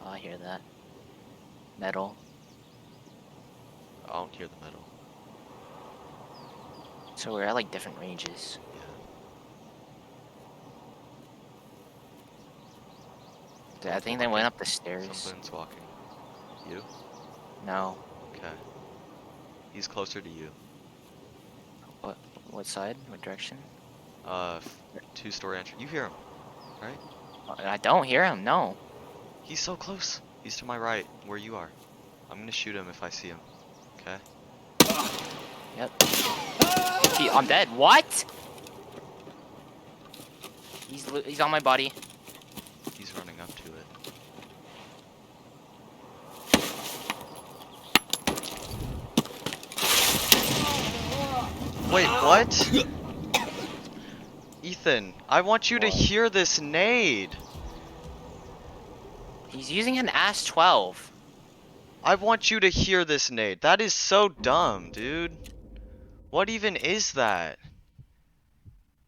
Oh, I hear that. Metal. I don't hear the metal. So we're at like different ranges. Yeah. Dude, I think they Walking. went up the stairs. Something's walking. You? No. Okay. He's closer to you. What? What side? What direction? Two-story entry. You hear him, right? I don't hear him. No. He's so close. He's to my right, where you are. I'm gonna shoot him if I see him. Okay? Yep. I'm dead. What? He's on my body. He's running up to it. Wait, what? Ethan, I want you to What? hear this nade. He's using an AS-12. I want you to hear this nade. That is so dumb, dude. What even is that?